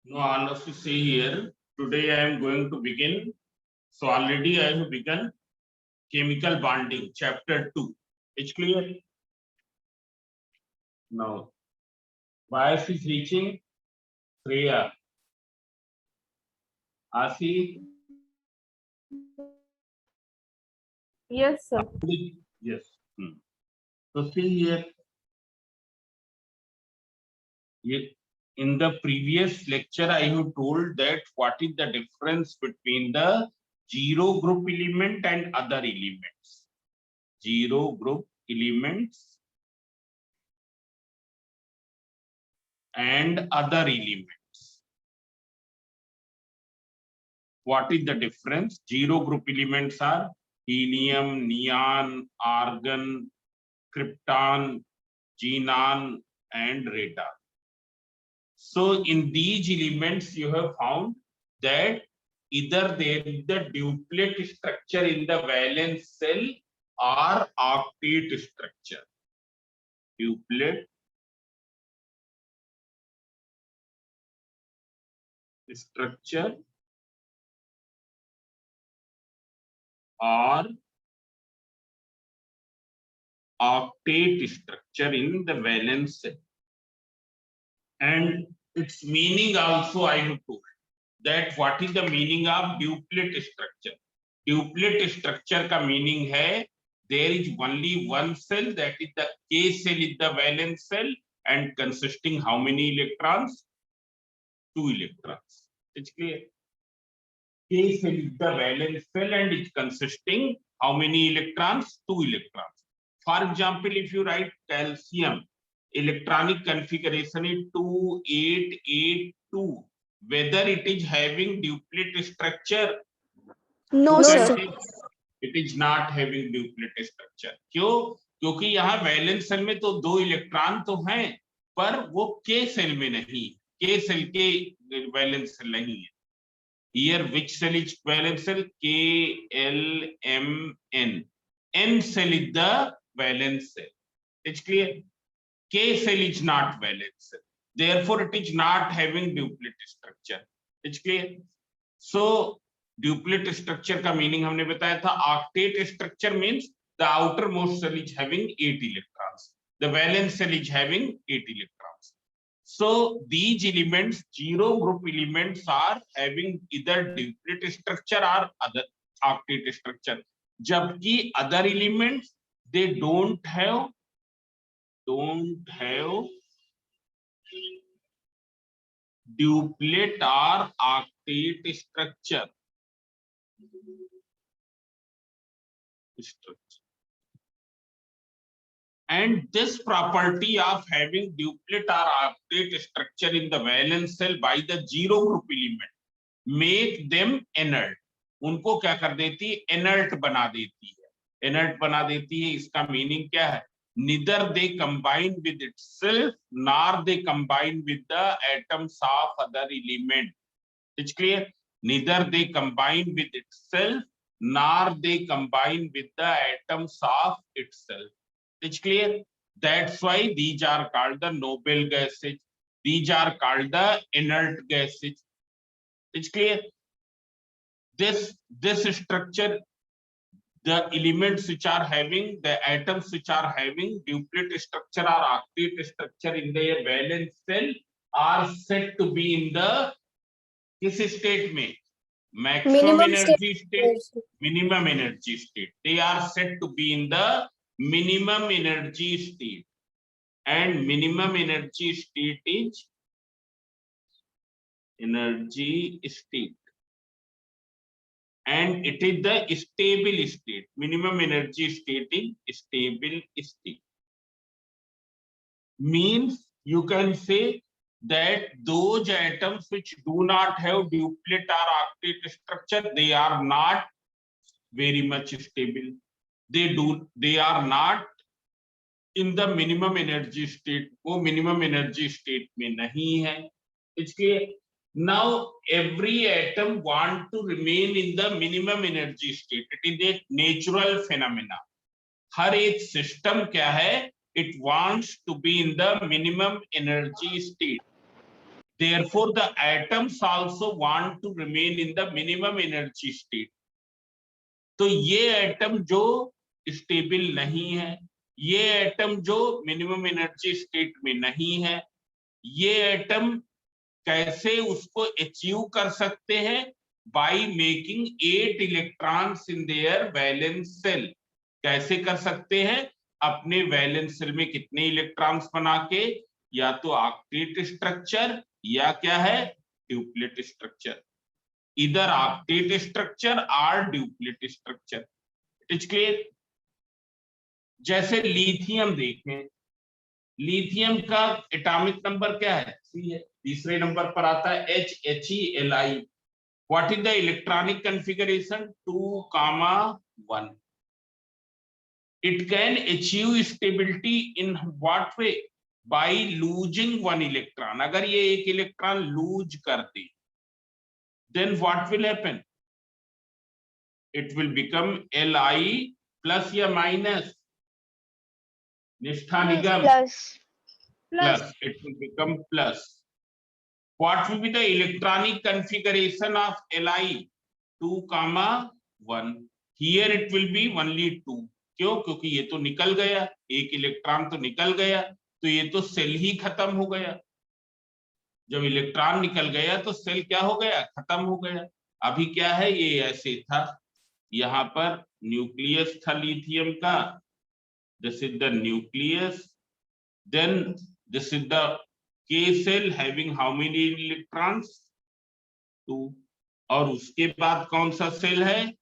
No, all of you see here. Today I am going to begin. So already I have begun chemical bonding, chapter 2. It's clear? Now, bias is reaching Shreya. Asi? Yes, sir. Yes. So see here. In the previous lecture, I have told that what is the difference between the zero group element and other elements. Zero group elements and other elements. What is the difference? Zero group elements are helium, neon, argon, krypton, xenon, and radon. So in these elements, you have found that either there is the duplet structure in the valence shell or octet structure. Duplet structure or octet structure in the valence shell. And its meaning also I have told that what is the meaning of duplet structure. Duplet structure का meaning है there is only one cell, that is the K cell is the valence cell and consisting how many electrons? 2 electrons. It's clear. K cell is the valence cell and it's consisting how many electrons? 2 electrons. For example, if you write calcium, electronic configuration is 2882. Whether it is having duplet structure? No, sir. It is not having duplet structure. क्यों? क्योंकि यहाँ valence shell में तो 2 electron तो हैं, पर वो के सेल में नहीं, के सेल के वैलेंस सेल नहीं है. Here which cell is valence cell? KLMN. N cell is the valence cell. It's clear? K cell is not valence cell. Therefore, it is not having duplet structure. It's clear? So, duplet structure का meaning हमने बताया था. Octet structure means the outermost cell is having 8 electrons. The valence cell is having 8 electrons. So these elements, zero group elements, are having either duplet structure or other octet structure. जबकि other elements, they don't have duplet or octet structure. And this property of having duplet or octet structure in the valence cell by the zero group element make them inert. उनको क्या कर देती है? Inert बना देती है. Inert बना देती है. इसका meaning क्या है? Neither they combine with itself nor they combine with the atoms of other element. It's clear? Neither they combine with itself nor they combine with the atoms of itself. It's clear? That's why these are called the noble gases. These are called the inert gases. It's clear? This structure, the elements which are having, the atoms which are having duplet structure or octet structure in their valence cell are said to be in the किस state में? Maximum energy state, minimum energy state. They are said to be in the minimum energy state, and minimum energy state is energy state, and it is the stable state. Minimum energy state is stable state. Means you can say that those atoms which do not have duplet or octet structure, they are not very much stable. They are not in the minimum energy state. वो minimum energy state में नहीं है. इसलिए now every atom want to remain in the minimum energy state. It is a natural phenomena. हर एक system क्या है? It wants to be in the minimum energy state. Therefore, the atoms also want to remain in the minimum energy state. तो ये atom जो stable नहीं है, ये atom जो मिनिमम एनर्जी स्टेट में नहीं है, ये एटम कैसे उसको अचीव कर सकते हैं? By making 8 electrons in their valence shell. कैसे कर सकते हैं? अपने वैलेंस सेल में कितने इलेक्ट्रॉन्स बना के, या तो ऑक्टेट स्ट्रक्चर या क्या है, ड्यूप्लेट स्ट्रक्चर। इधर ऑक्टेट स्ट्रक्चर और ड्यूप्लेट स्ट्रक्चर। It's clear? जैसे लिथियम देखें, लिथियम का एटॉमिक नंबर क्या है? 3 है। तीसरे नंबर पर आता है HeLi। What is the electronic configuration? 2,1। It can achieve stability in what way? By losing 1 electron. अगर ये एक इलेक्ट्रॉन लूज कर दे, then what will happen? It will become Li plus या minus? निष्ठा निगम? Plus. It will become plus. What will be the electronic configuration of Li? 2,1. Here it will be only 2. क्यों? क्योंकि ये तो निकल गया, एक इलेक्ट्रॉन तो निकल गया, तो ये तो सेल ही खत्म हो गया। जब इलेक्ट्रॉन निकल गया तो सेल क्या हो गया? खत्म हो गया। अभी क्या है, ये ऐसे था, यहाँ पर न्यूक्लियस था लिथियम का, this is the nucleus, then this is the K cell having how many electrons? 2। और उसके बाद कौन सा सेल है?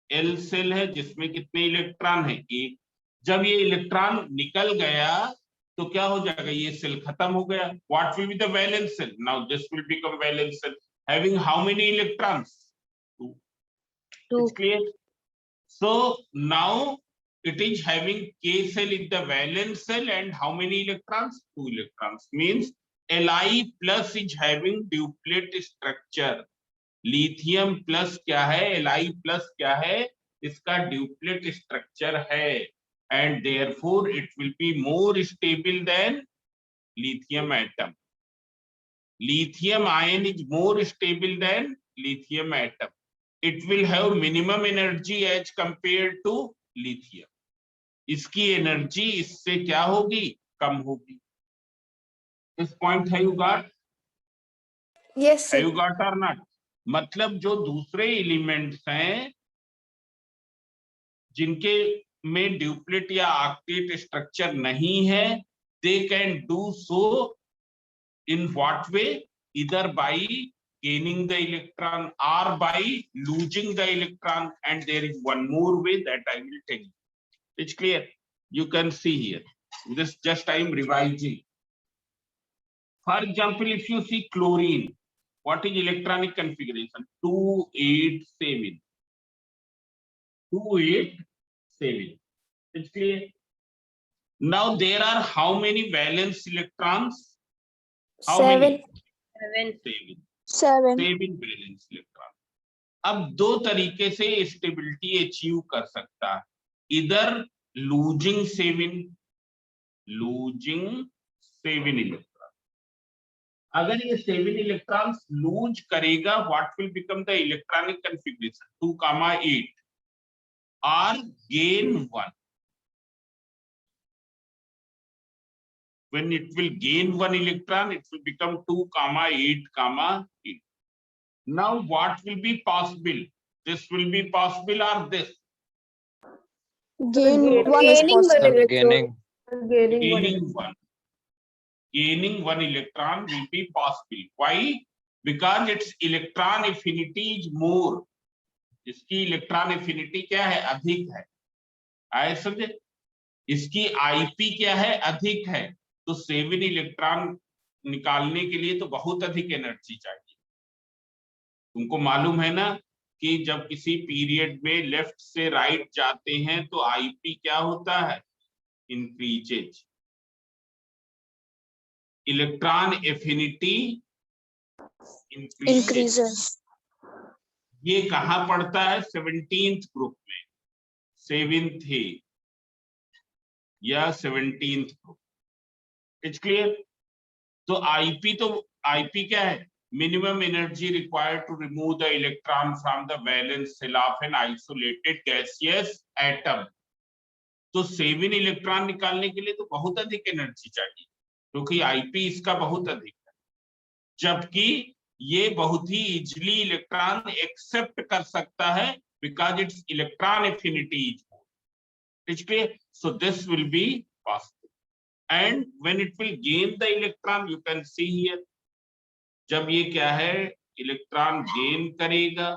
L सेल है, जिसमें कितने इलेक्ट्रॉन है? 1। जब ये इलेक्ट्रॉन निकल गया तो क्या हो जाएगा? ये सेल खत्म हो गया। What will be the valence cell? Now this will become valence cell having how many electrons? 2. It's clear? So now it is having K cell in the valence cell and how many electrons? 2 electrons. Means Li plus is having duplet structure. Lithium plus क्या है? Li plus क्या है? इसका duplet structure है, and therefore it will be more stable than lithium atom. Lithium ion is more stable than lithium atom. It will have minimum energy as compared to lithium. इसकी energy इससे क्या होगी? कम होगी। This point है you got? Yes, Have sir. you got or not? मतलब जो दूसरे elements हैं जिनके में ड्यूप्लेट या ऑक्टेट स्ट्रक्चर नहीं है, they can do so in what way? इधर bye gaining the electron or by losing the electron, and there is one more way that I will tell you. It's clear? You can see here. This just I am revising. For example, if you see chlorine, what is electronic configuration? 287. 287. It's clear? Now there are how many valence electrons? How 7. many? 7. 7 valence electron. अब दो तरीके से stability achieve कर सकता है, इधर losing 7 electron. अगर ये 7 इलेक्ट्रॉन्स लूज करेगा, what will become the electronic configuration? 2,8 और gain 1। When it will gain 1 electron, it will become 2,8,8. Now what will be possible? This will be possible or this? Gaining 1 is possible. Gaining one electron will be possible. Why? Because its electron affinity is more. इसकी electron affinity क्या है? अधिक है। आए समझे? इसकी IP क्या है? अधिक है। तो 7 इलेक्ट्रॉन निकालने के लिए तो बहुत अधिक एनर्जी चाहिए। तुमको मालूम है ना कि जब किसी पीरियड में लेफ्ट से राइट जाते हैं तो IP क्या होता है? इंक्रीजेज। Electron affinity increases. ये कहाँ पड़ता है? 17th ग्रुप में, 7th है या 17th ग्रुप। It's clear? तो IP तो IP क्या है? Minimum energy required to remove the electron from the valence shell of an isolated gaseous atom. तो 7 इलेक्ट्रॉन निकालने के लिए तो बहुत अधिक एनर्जी चाहिए, क्योंकि IP इसका बहुत अधिक है, जबकि ये बहुत ही इजिली इलेक्ट्रॉन एक्सेप्ट कर सकता है because its electron affinity is more. It's clear? So this will be positive, and when it will gain the electron, you can see here, जब ये क्या है, इलेक्ट्रॉन गेन करेगा,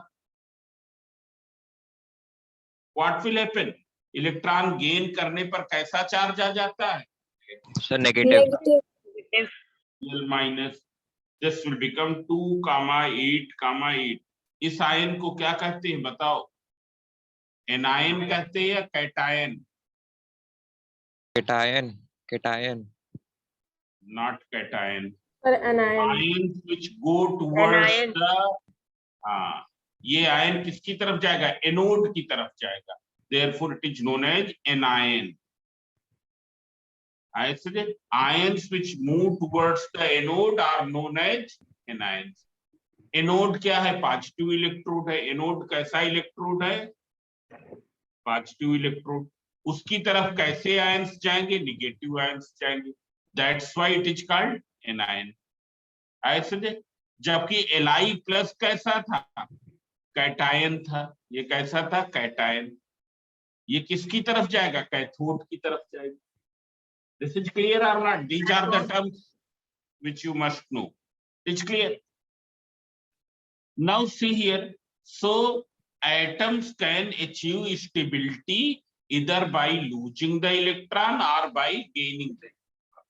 what will happen? Electron gain करने पर कैसा charge आ जाता है? Sir negative. L minus. This will become 2,8,8. इस आयन को क्या कहते हैं बताओ? एनायन कहते हैं या cation? Cation. Cation. Not cation. For anion. Ions which go towards Anion. the, हाँ, ये आयन किसकी तरफ जाएगा? एनोड की तरफ जाएगा, therefore it is known as anion. Ions which move towards the anode are known as anions. Anode क्या है? पॉजिटिव इलेक्ट्रोड है। एनोड कैसा इलेक्ट्रोड है? Positive electrode. उसकी तरफ कैसे आयंस जाएंगे? निगेटिव आयंस जाएंगे, that's why it is called anion. ऐसे जबकि Li प्लस कैसा था? कैटायन था। ये कैसा था? कैटायन। ये किसकी तरफ जाएगा? कैथोड की तरफ जाएगा। दिस इज क्लियर और not? These are the terms which you must know. It's clear? Now see here, so atoms can achieve stability either by losing the electron or by gaining the electron.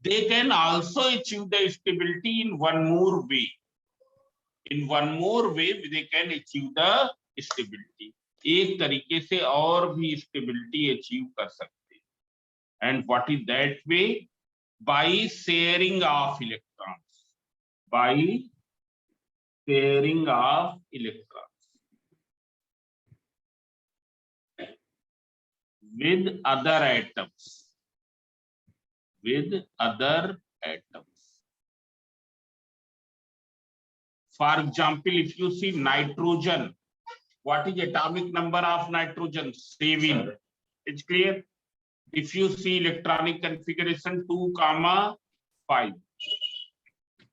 They can also achieve the stability in one more way. In one more way they can achieve the stability. एक तरीके से और भी stability achieve कर सकते हैं. And what is that way? By sharing of electrons. By pairing of electrons with other atoms. With other atoms. For example, if you see nitrogen, what is atomic number of nitrogen? 7. It's clear? If you see electronic configuration 2,5.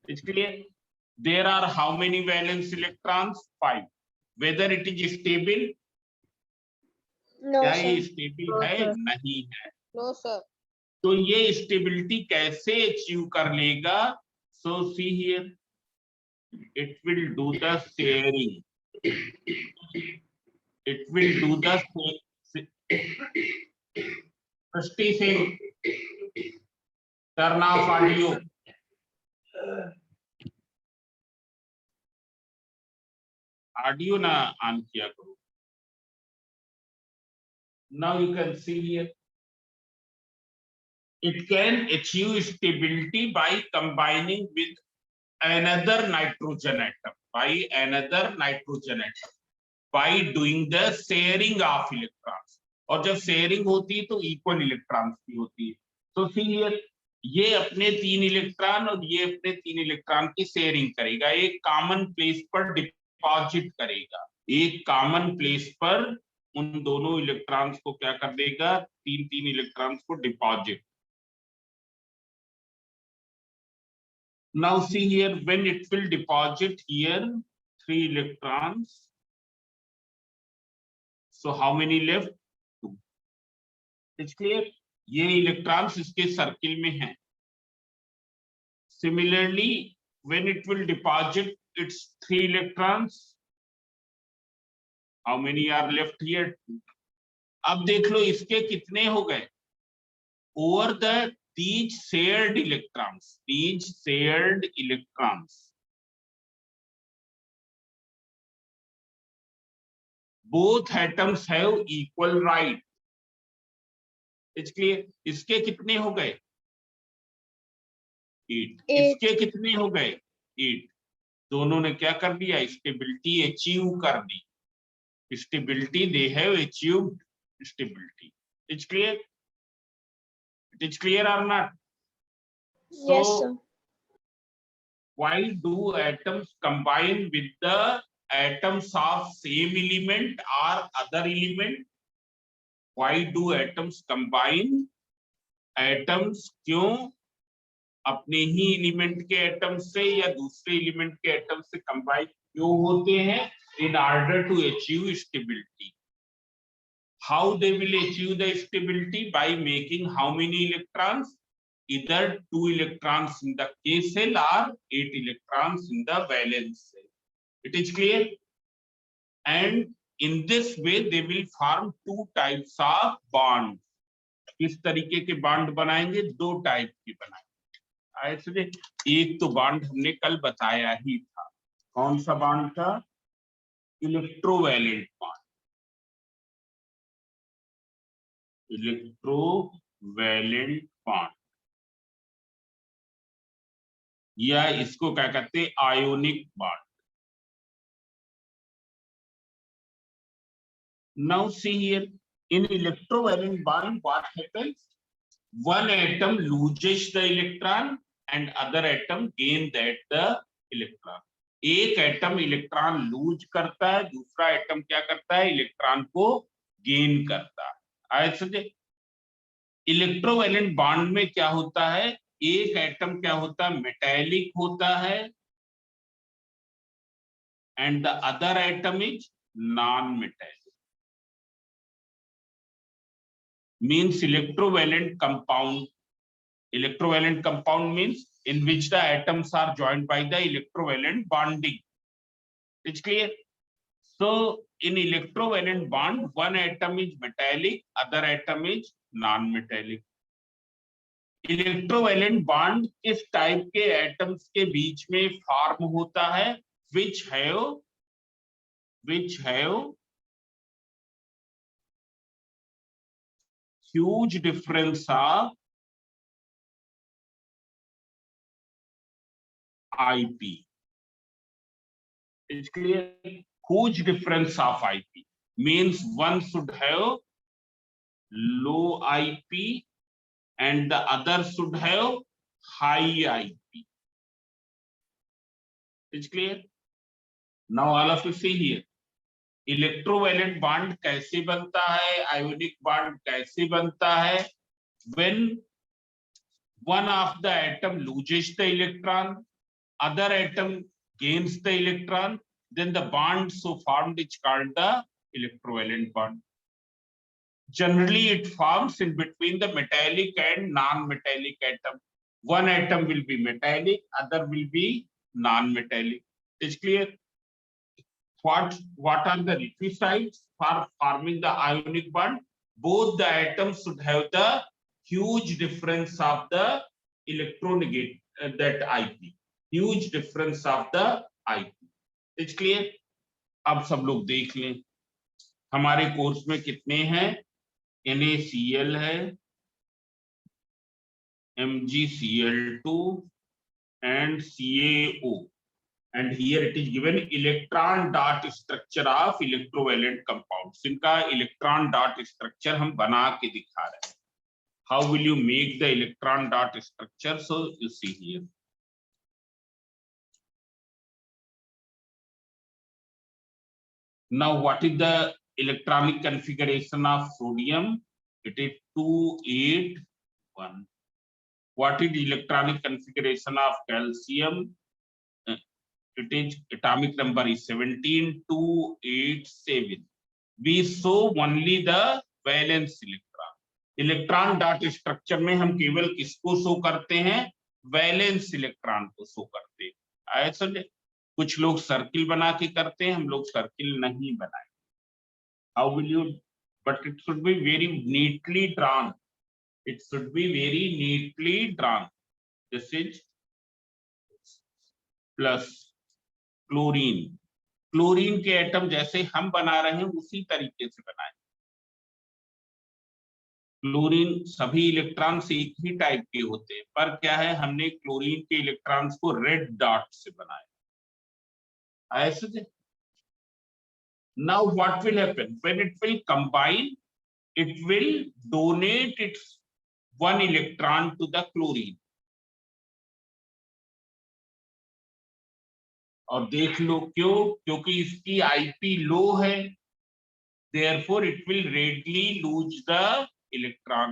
It's clear? There are how many valence electrons? 5. Whether it is stable? No, क्या sir. ये stable No, है? sir. नहीं है। No, sir. तो ये stability कैसे achieve कर लेगा? So see here, it will do the sharing. It will do the sharing. Turn off audio. Audio ना ऑन किया करो। Now you can see here, it can achieve stability by combining with another nitrogen atom, by another nitrogen atom, by doing the sharing of electrons. और जब sharing होती है तो equal electrons की होती है। तो सी हियर, ये अपने 3 इलेक्ट्रॉन और ये अपने 3 इलेक्ट्रॉन की शेयरिंग करेगा, एक कॉमन प्लेस पर डिपॉजिट करेगा। एक कॉमन प्लेस पर उन दोनों इलेक्ट्रॉन्स को क्या कर देगा? 3 इलेक्ट्रॉन्स को deposit. Now see here, when it will deposit here 3 electrons, so how many left? 2. It's clear? ये इलेक्ट्रॉन्स इसके सर्किल में हैं। Similarly, when it will deposit its 3 electrons, how many are left here? 2. अब देख लो इसके कितने हो गए? Over these shared electrons, both atoms have equal right. It's clear? इसके कितने हो गए? 8. इसके कितने हो गए? 8. दोनों ने क्या कर दिया? स्टेबिलिटी अचीव कर दी। Stability, they have achieved stability. It's clear? It is clear or not? Yes, sir. Why do atoms combine with the atoms of same element or other element? Why do atoms combine? Atoms क्यों अपने ही element के atom से या दूसरे element के atom से combine क्यों होते हैं? In order to achieve stability. How they will achieve the stability? By making how many electrons? Either 2 electrons in the K cell or 8 electrons in the valence cell. It is clear? And in this way they will form two types of bonds. किस तरीके के bond बनाएंगे? दो type के बनाएंगे। ऐसे एक तो बॉन्ड हमने कल बताया ही था, कौन सा बॉन्ड था? Electrovalent bond. इलेक्ट्रोवैलेंट बॉन्ड या इसको क्या कहते हैं? Ionic bond. Now see here, in electrovalent bond what happens? One atom loses the electron and other atom gain that the electron. एक एटम इलेक्ट्रॉन लूज करता है, दूसरा एटम क्या करता है? इलेक्ट्रॉन को गेन करता है। आए समझे? इलेक्ट्रोवैलेंट बॉन्ड में क्या होता है? एक एटम क्या होता है? मेटालिक होता है and the other atom is non metallic. Means electrovalent compound. Electrovalent compound means in which the atoms are joined by the electrovalent bonding. It's clear? So in electrovalent bond, one atom is metallic, other atom is non-metallic. Electrovalent bond किस type के atoms के बीच में form होता है? which have huge difference of IP. It's clear? Huge difference of IP means one should have low IP and the other should have high IP. It's clear? Now all of you see here. Electrovalent bond कैसे बनता है? Ionic bond कैसे बनता है? When one of the atom loses the electron, other atom gains the electron, then the bond so formed is called the electrovalent bond. Generally it forms in between the metallic and non-metallic atom. One atom will be metallic, other will be non-metallic. Is clear? What are the requisites for forming the ionic bond? Both the atoms should have the huge difference of the electronegative that IP. Huge difference of the IP. It's clear? अब सब लोग देख लें हमारे course में कितने हैं? NaCl है, MgCl2 and CaO. And here it is given electron dot structure of electrovalent compounds. इनका electron dot structure हम बना के दिखा रहे हैं. How will you make the electron dot structure? So you see here. Now what is the electronic configuration of sodium? It is 281. What is the electronic configuration of calcium? It is atomic number is 17287. We show only the valence electron. Electron dot structure में हम केवल किसको show करते हैं? Valence electron को show करते हैं। ऐसा कुछ लोग सर्किल बना के करते हैं, हम लोग सर्किल नहीं बनाए। How will you? But it should be very neatly drawn. It should be very neatly drawn. This is plus chlorine. Chlorine के एटम जैसे हम बना रहे हैं उसी तरीके से बनाए। क्लोरीन सभी इलेक्ट्रॉन्स एक ही टाइप के होते हैं, पर क्या है हमने क्लोरीन के इलेक्ट्रॉन्स को रेड डॉट से बनाया। ऐसे now what will happen when it will combine? It will donate its one electron to the chlorine. और देख लो क्यों, क्योंकि इसकी आईपी लो है, therefore it will readily lose the electron,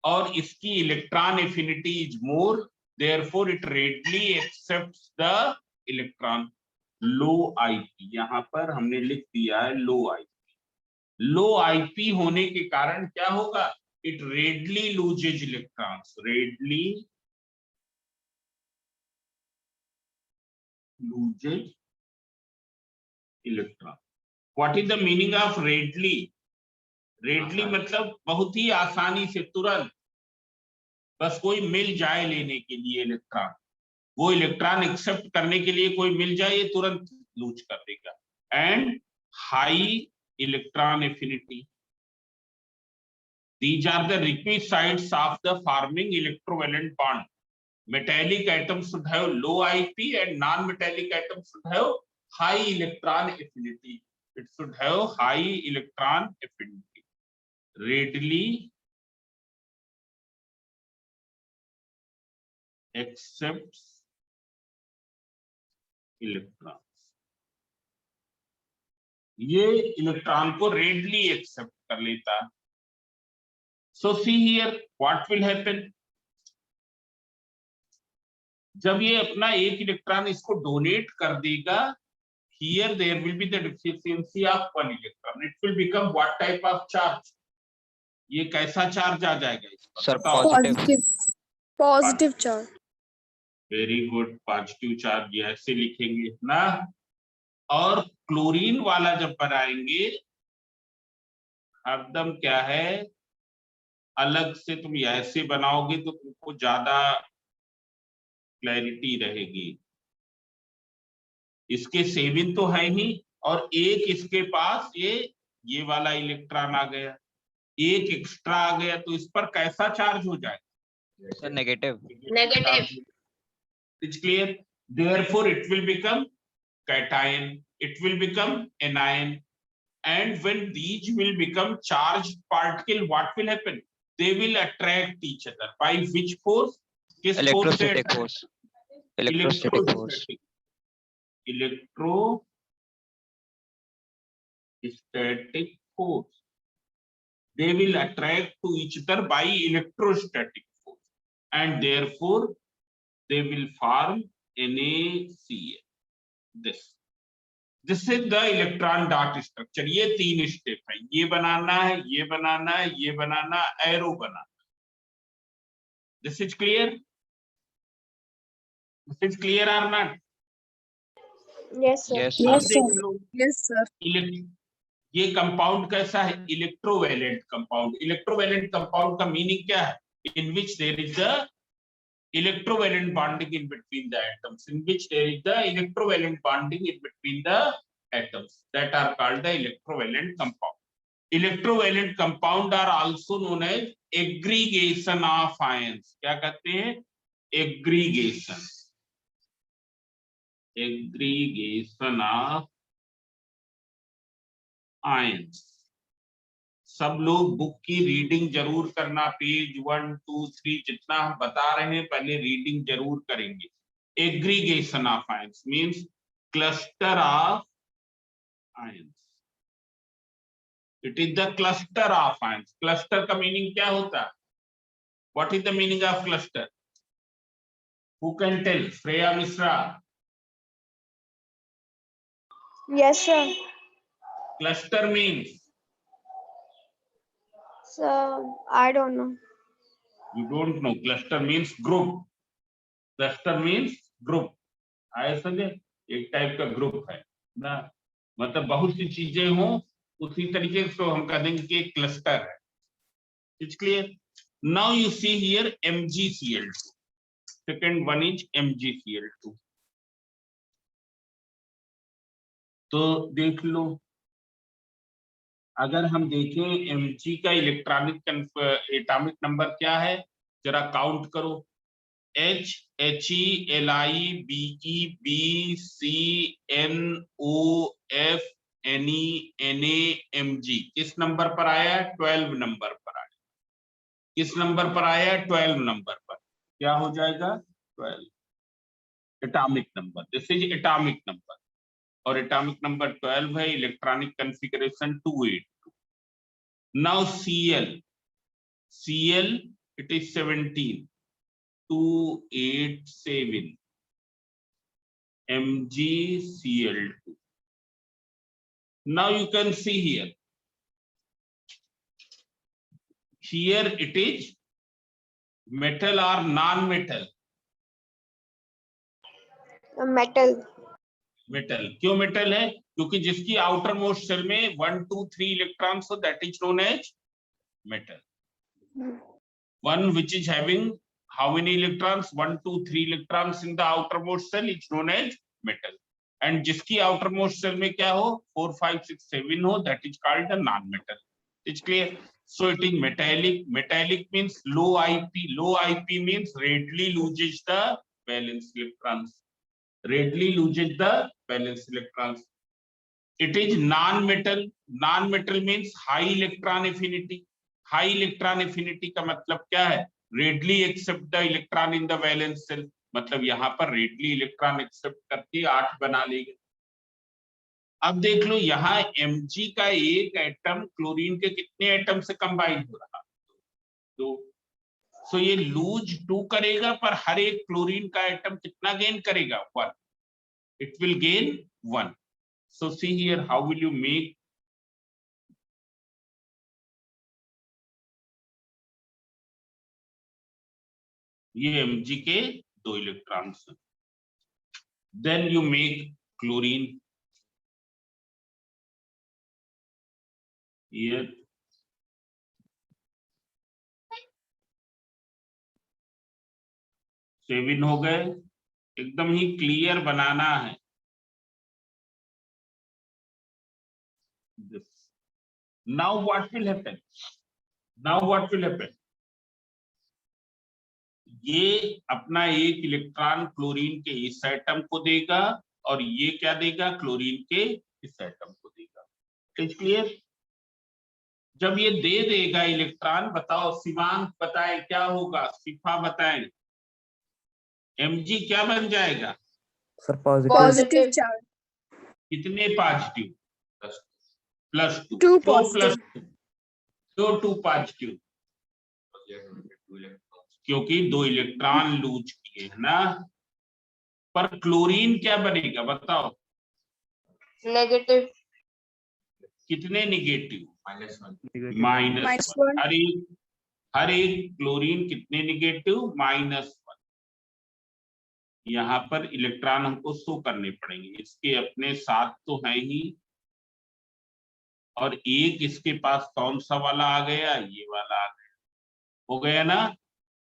और इसकी electron affinity is more, therefore it readily accepts the electron. Low IP, यहां पर हमने लिख दिया है लो आईपी। लो आईपी होने के कारण क्या होगा, it readily loses electrons, readily loses electron. What is the meaning of readily? Readily मतलब बहुत ही आसानी से, तुरंत, बस कोई मिल जाए लेने के लिए इलेक्ट्रॉन, वो इलेक्ट्रॉन एक्सेप्ट करने के लिए कोई मिल जाए, ये तुरंत लूज कर देगा। And high electron affinity, these are the requisites of the forming electrovalent bond. Metallic atoms should have low IP and non-metallic atoms should have high electron affinity. It should have high electron affinity. Readily accepts electrons. ये electron को readily accept कर लेता है। So see here what will happen. जब ये अपना एक electron इसको डोनेट कर देगा, here there will be the deficiency of one electron. It will become what type of charge? ये कैसा चार्ज आ जाएगा इस पर? Sir, बताओ। positive. Positive charge. Very good, positive charge, ये ऐसे लिखेंगे ना। और क्लोरीन वाला जब बनाएंगे, हरदम क्या है, अलग से तुम ऐसे बनाओगे तो तुमको ज्यादा क्लैरिटी रहेगी। इसके 7 तो है ही, और एक इसके पास ये वाला इलेक्ट्रॉन आ गया, एक एक्स्ट्रा आ गया, तो इस पर कैसा चार्ज हो जाएगा? Sir, negative. Negative. It's clear. Therefore it will become cation, it will become anion, and when these will become charged particle, what will happen? They will attract each other by which force? किस force से Electrostatic attract? force. Electrostatic force. Electrostatic force. They will attract to each other by electrostatic force, and therefore they will form NaCl. This is the electron dot structure. ये 3 step है, ये बनाना है, ये बनाना है, ये बनाना, एरो बनाना। This is clear? This is clear or not? Yes, sir. Yes, अब sir. देख लो, Yes, sir. ये कंपाउंड कैसा है? Electrovalent compound. इलेक्ट्रोवैलेंट कंपाउंड का मीनिंग क्या है? In which there is the electrovalent bonding in between the atoms, in which there is the electrovalent bonding in between the atoms, that are called the electrovalent compound. Electrovalent compound are also known as aggregation of ions. क्या कहते हैं? Aggregation. Aggregation of ions. सब लोग book की reading जरूर करना, page 1, 2, 3 जितना हम बता रहे हैं पहले रीडिंग जरूर करेंगे। Aggregation of ions means cluster of ions, it is the cluster of ions. Cluster का मीनिंग क्या होता है? What is the meaning of cluster? Who can tell? Shreya Mishra. Yes, sir. Cluster means, So I don't know. you don't know. Cluster means group. Cluster means group. आए समझे? एक type का group है ना, मतलब बहुत सी चीजें हो उसी तरीके से हम कह देंगे कि क्लस्टर है। It's clear? Now you see here MgCl2. Second one is MgCl2. तो देख लो, अगर हम देखें Mg का इलेक्ट्रॉनिक एटॉमिक नंबर क्या है, जरा काउंट करो। H, He, Li, Be, Bc, No, F, Ne, Na, Mg किस नंबर पर आया? 12 नंबर पर आया। किस नंबर पर आया? 12 नंबर पर। क्या हो जाएगा? 12। Atomic number, this is atomic number, और एटॉमिक नंबर 12 है, electronic configuration 282. Now Cl it is 17, 287 MgCl2. Now you can see here it is metal or non-metal? Metal. Metal. क्यों मेटल है? क्योंकि जिसकी आउटर मोस्ट सेल में 1 2 3 electrons हो, that is known as metal. One which is having how many electrons? 1 2 3 electrons in the outermost cell is known as metal. And जिसकी outermost cell में क्या हो, 4 5 6 7 हो, that is called the non-metal. It's clear? So it is metallic. Metallic means low IP. Low IP means readily loses the valence electrons. Readily loses the valence electrons. It is non-metal. Non-metal means high electron affinity. High electron affinity का मतलब क्या है? Readily accept the electron in the valence shell. मतलब यहाँ पर readily electron accept करके 8 बना लेगा. अब देख लो यहाँ Mg का एक एटम क्लोरीन के कितने एटम से कंबाइन हो रहा? तो सो ये लूज 2 करेगा, पर हर एक क्लोरीन का एटम कितना गेन करेगा? 1. It will gain 1. So see here, how will you make? ये Mg के 2 electrons. Then you make chlorine. Here. Seven हो गए. एकदम ही क्लियर बनाना है. This. Now what will happen? Now what will happen? ये अपना एक इलेक्ट्रॉन क्लोरीन के इस एटम को देगा, और ये क्या देगा? क्लोरीन के इस एटम को देगा. Is clear? जब ये दे देगा इलेक्ट्रॉन, बताओ शिवांक बताए क्या होगा? शिफा बताएं. Mg क्या बन जाएगा? Sir positive. Positive charge. कितने पॉजिटिव? +2. 2 क्यों positive. +2? क्यों 2 पॉजिटिव? क्योंकि 2 इलेक्ट्रॉन लूज किए है ना. पर क्लोरीन क्या बनेगा बताओ? Negative. कितने निगेटिव? नेगेटिव. -1. हर एक क्लोरीन कितने निगेटिव? -1. यहाँ पर इलेक्ट्रॉन हमको शो करने पड़ेंगे. इसके अपने 7 तो हैं ही, और एक इसके पास कौन सा वाला आ गया? ये वाला आ गया. हो गया ना.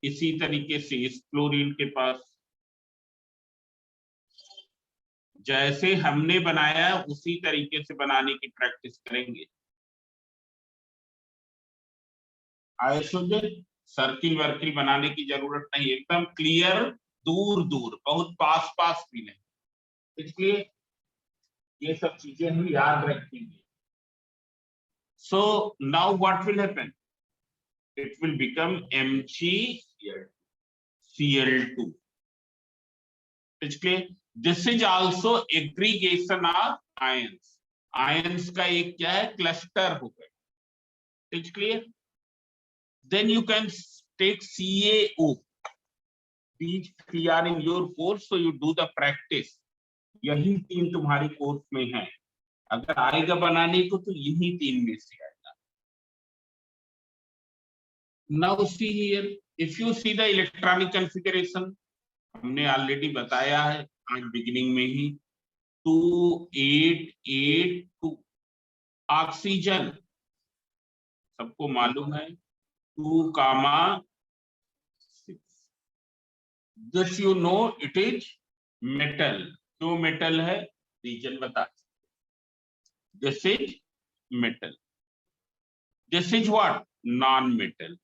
इसी तरीके से इस क्लोरीन के पास जैसे हमने बनाया उसी तरीके से बनाने की प्रैक्टिस करेंगे. आए समझे? सर्किल वर्किल बनाने की जरूरत नहीं, एकदम क्लियर. दूर दूर, बहुत पास पास भी नहीं. इसलिए ये सब चीजें हम याद रखेंगे. So now what will happen? It will become MgCl2. It's clear? This is also aggregation of ions. Ions का एक क्या है? क्लस्टर हो गए. It's clear? Then you can take CaO. These 3 are in your course, so you do the practice. यही 3 तुम्हारी course में है. अगर आएगा बनाने को तो यही 3 में से आएगा. Now see here, if you see the electronic configuration, हमने ऑलरेडी बताया है आज बिगिनिंग में ही. 2882 ऑक्सीजन सबको मालूम है. 2,6. This you know it is metal. क्यों मेटल है? रीजन बता. This is metal. This is what? Non-metal.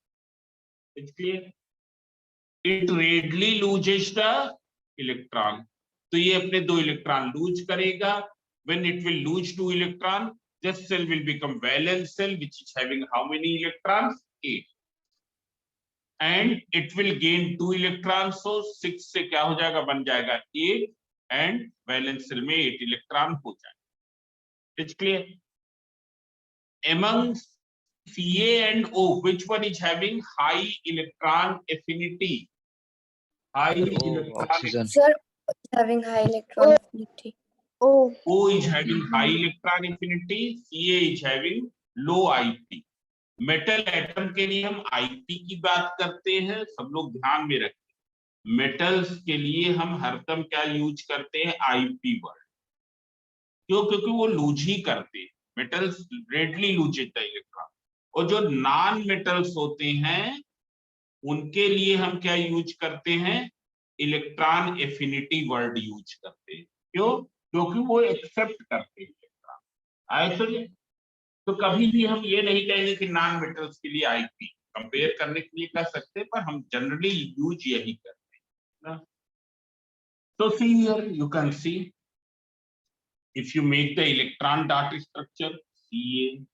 It's clear? It readily loses the electron. तो ये अपने 2 इलेक्ट्रॉन लूज करेगा. When it will lose 2 electron, this cell will become valence cell, which is having how many electrons? 8. and it will gain 2 electrons, so 6 से क्या हो जाएगा, बन जाएगा 8 and valence shell में 8 इलेक्ट्रॉन हो जाएगा. It's clear? Among Ca and O, which one is having high electron affinity? High electron oxygen. Sir, Having high electron affinity. oh, O is having high electron affinity, Ca is having low IP. Metal atom के लिए हम IP की बात करते हैं, सब लोग ध्यान में रखें. मेटल्स के लिए हम हरदम क्या यूज करते हैं, IP वर्ड. क्यों? क्योंकि वो लूज ही करते हैं. Metals readily lose the electron. और जो नॉन मेटल्स होते हैं उनके लिए हम क्या यूज करते हैं, इलेक्ट्रॉन एफिनिटी वर्ड यूज करते हैं. क्यों? क्योंकि वो एक्सेप्ट करते हैं इलेक्ट्रॉन. आए समझे? तो कभी भी हम ये नहीं कहेंगे कि नॉन मेटल्स के लिए IP कंपेयर करने के लिए कर सकते हैं, पर हम जनरली यूज यही करते हैं ना. तो see here you can see, if you make the electron dot structure Ca,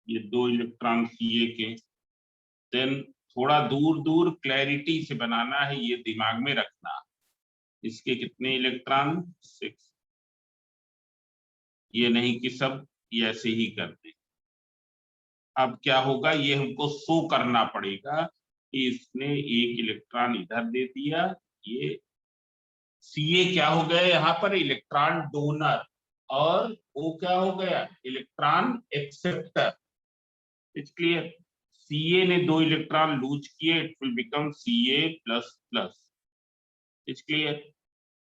ये 2 इलेक्ट्रॉन Ca के, देन थोड़ा दूर दूर क्लैरिटी से बनाना है, ये दिमाग में रखना. इसके कितने इलेक्ट्रॉन, 6. ये नहीं कि सब ये ऐसे ही कर दे. अब क्या होगा, ये हमको शो करना पड़ेगा कि इसने 1 इलेक्ट्रॉन इधर दे दिया. ये Ca क्या हो गया यहाँ पर, इलेक्ट्रॉन डोनर, और O क्या हो गया, electron acceptor. It's clear? Ca ने 2 इलेक्ट्रॉन लूज किए, it will become Ca plus plus. It's clear?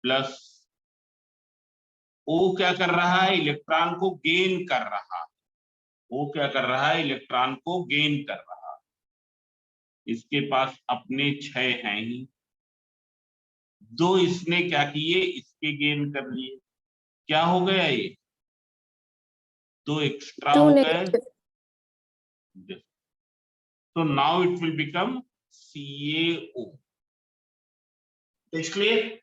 Plus O क्या कर रहा है, इलेक्ट्रॉन को गेन कर रहा है. वो क्या कर रहा है, इलेक्ट्रॉन को गेन कर रहा है. इसके पास अपने 6 हैं ही, 2 इसने क्या किए, इसके गेन कर लिए. क्या हो गया, ये 2 एक्स्ट्रा हो गए. तो now it will become CaO. It's clear?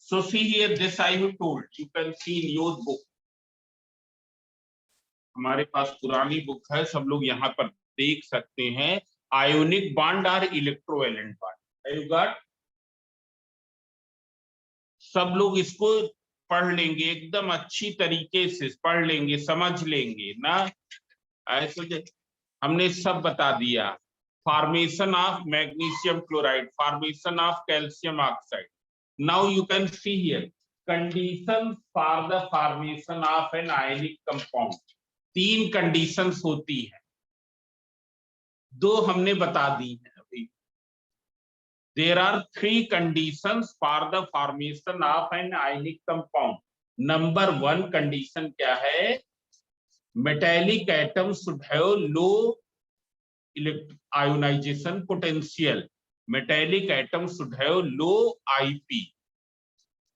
So see here, this I have told, you can see in your book. हमारे पास पुरानी बुक है, सब लोग यहाँ पर देख सकते हैं. आयोनिक बॉन्ड और इलेक्ट्रोवैलेंट बॉन्ड, सब लोग इसको पढ़ लेंगे, एकदम अच्छी तरीके से पढ़ लेंगे, समझ लेंगे ना. ऐसे हमने सब बता दिया. Formation of magnesium chloride, formation of calcium oxide. Now you can see here conditions for the formation of an ionic compound. 3 conditions होती है, 2 हमने बता दी है अभी. There are 3 conditions for the formation of an ionic compound. Number 1 condition क्या है, metallic atom should have low ionization potential. Metallic atom should have low IP.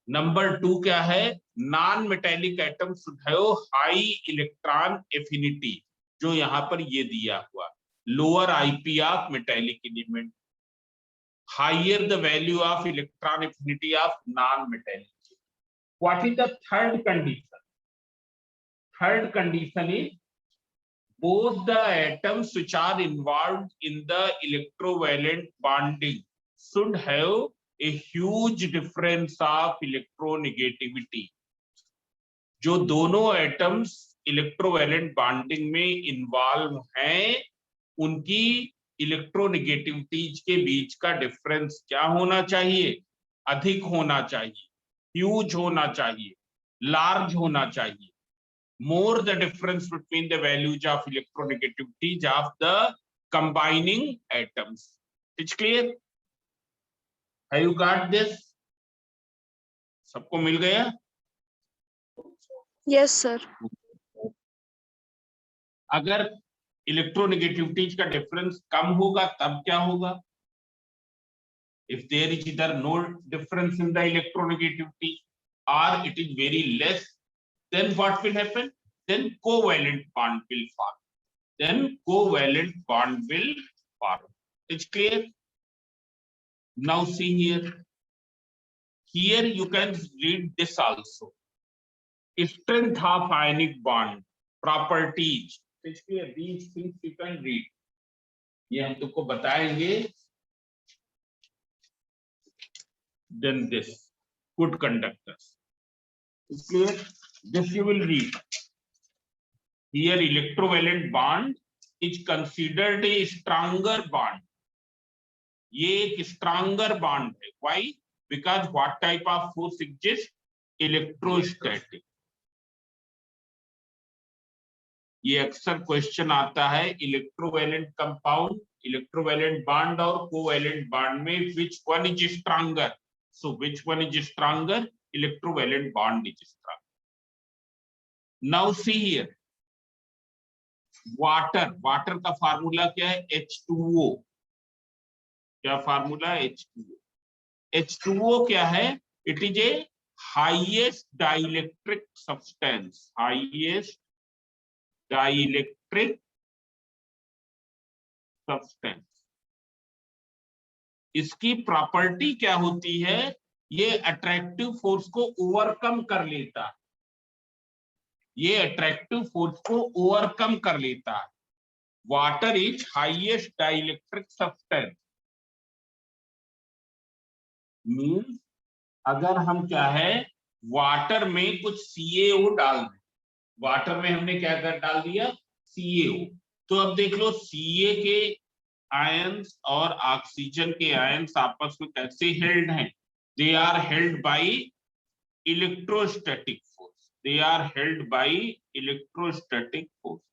Number 2 क्या है, non-metallic atom should have high electron affinity, जो यहाँ पर ये दिया हुआ. Lower IP of metallic element, higher the value of electron affinity of non-metallic. What is the third condition? Third condition is both the atoms which are involved in the electrovalent bonding should have a huge difference of electronegativity. जो दोनों atoms electrovalent bonding में involve हैं, उनकी electronegativities के बीच का difference क्या होना चाहिए, अधिक होना चाहिए, ह्यूज होना चाहिए, लार्ज होना चाहिए. More the difference between the values of electronegativities of the combining atoms. It's clear? Have you got this? सबको मिल गया? yes sir. अगर इलेक्ट्रोनेगेटिविटीज का डिफरेंस कम होगा तब क्या होगा? If there is either no difference in the electronegativity or it is very less, then what will happen? Then covalent bond will form. Then covalent bond will form. It's clear? Now see here. Here you can read this also. Strength of ionic bond, properties. It's clear. These things you can read. ये हम तुमको बताएंगे। Then this good conductors. It's clear? This you will read. Here electrovalent bond is considered a stronger bond. ये एक stronger bond है. Why? Because what type of force exists? Electrostatic. ये अक्सर question आता है इलेक्ट्रोवैलेंट कंपाउंड, इलेक्ट्रोवैलेंट बॉन्ड और covalent bond में which one is stronger? So which one is stronger? Electrovalent bond is stronger. Now see here. Water का formula क्या है? H2O. क्या फार्मूला है? H2O. H2O क्या है? It is a highest dielectric substance. Highest dielectric substance. इसकी property क्या होती है? ये अट्रैक्टिव फोर्स को ओवरकम कर लेता है। ये अट्रैक्टिव फोर्स को ओवरकम कर लेता है। Water is highest dielectric substance. Means अगर हम क्या है, वाटर में कुछ CaO डाल दें, वाटर में हमने क्या कर डाल दिया? CaO। तो अब देख लो Ca के आयंस और ऑक्सीजन के आयंस आपस में कैसे हेल्ड हैं? They are held by electrostatic force. They are held by electrostatic force.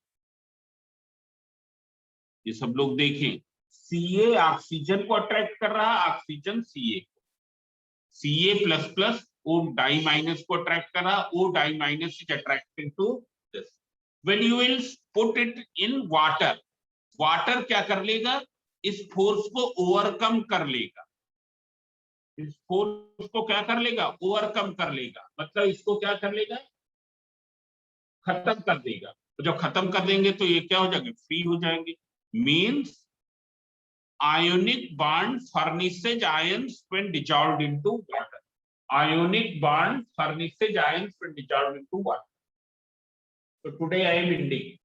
ये सब लोग देखें, Ca ऑक्सीजन को अट्रैक्ट कर रहा है, ऑक्सीजन Ca को, Ca plus plus O di minus को अट्रैक्ट कर रहा, O di minus is attracting to this. When you will put it in water, water क्या कर लेगा? इस फोर्स को ओवरकम कर लेगा। इस फोर्स को क्या कर लेगा? ओवरकम कर लेगा। मतलब इसको क्या कर लेगा? खत्म कर देगा। तो जब खत्म कर देंगे तो ये क्या हो जाएंगे? फ्री हो जाएंगे। Means ionic bond furnishes ions when dissolved into water. Ionic bond furnishes ions when dissolved into water. So today I am ending.